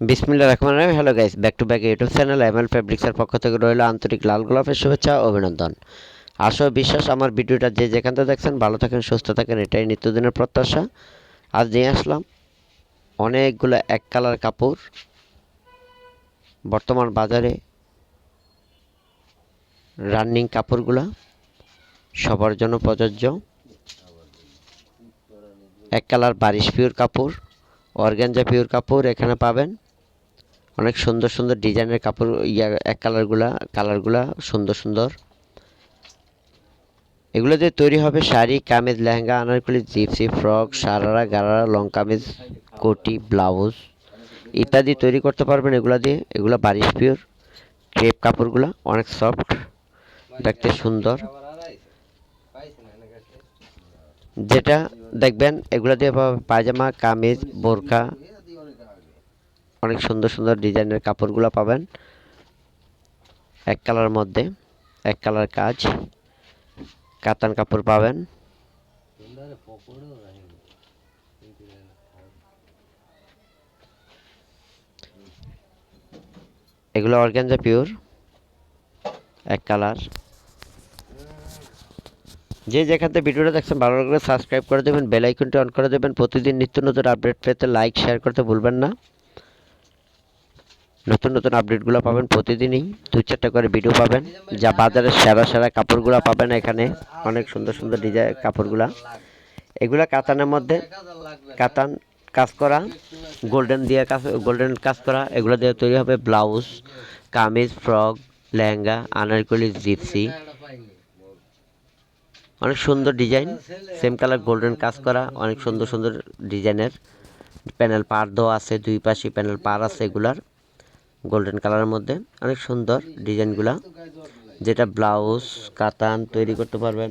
বিসমিল্লাহির রহমানির রহিম। Hello guys, back to back YouTube channel ML ফেব্রিক্সের পক্ষ থেকে রইল আন্তরিক লাল গোলাপের শুভেচ্ছা ও অভিনন্দন। আশা ও বিশ্বাস আমার ভিডিওটা যে যেখান থেকে দেখছেন ভালো থাকেন, সুস্থ থাকেন, এটাই নিত্যদিনের প্রত্যাশা। আজ নিয়ে আসলাম অনেকগুলো এক কালার কাপড়। বর্তমান বাজারে রানিং কাপড়গুলা সবার জন্য প্রযোজ্য। এক কালার বারিশ পিওর কাপড়, অর্গানজা পিওর কাপড় এখানে পাবেন। অনেক সুন্দর সুন্দর ডিজাইনের কাপড়, এক কালারগুলা সুন্দর সুন্দর। এগুলো দিয়ে তৈরি হবে sari, kameez, lehenga, anarkali, gypsy, frock, sharara, gharara, long kameez, কোটি, ব্লাউজ ইত্যাদি তৈরি করতে পারবেন এগুলা দিয়ে। এগুলো বারিশ পিওর ক্রেপ কাপড়গুলো অনেক সফট, দেখতে সুন্দর। যেটা দেখবেন এগুলো দিয়ে পায়জামা, কামিজ, বোরকা, অনেক সুন্দর সুন্দর ডিজাইনের কাপড়গুলো পাবেন এক কালার মধ্যে। এক কালার কাজ কাতান কাপড় পাবেন। এগুলো অর্গানজা পিওর এক কালার। যে যেখান থেকে ভিডিওটা দেখছেন ভালো লাগলে সাবস্ক্রাইব করে দেবেন, বেল আইকনটি অন করে দেবেন। প্রতিদিন নিত্য নতুন আপডেট পেতে লাইক শেয়ার করতে ভুলবেন না। নতুন নতুন আপডেটগুলো পাবেন প্রতিদিনই, 2-4টা করে ভিডিও পাবেন। যা বাজারের সেরা সেরা কাপড়গুলো পাবেন এখানে, অনেক সুন্দর সুন্দর ডিজাইন কাপড়গুলা। এগুলা কাতানের মধ্যে, কাতান কাজ করা, গোল্ডেন কাজ করা। এগুলো দিয়ে তৈরি হবে blouse, kameez, frock, lehenga, anarkali, gypsy. অনেক সুন্দর ডিজাইন, সেম কালার গোল্ডেন কাজ করা, অনেক সুন্দর সুন্দর ডিজাইনের প্যানেল পার দেওয়া আছে, দুই পাশে প্যানেল পার আছে এগুলার গোল্ডেন কালারের মধ্যে। অনেক সুন্দর ডিজাইনগুলা, যেটা ব্লাউজ কাতান তৈরি করতে পারবেন।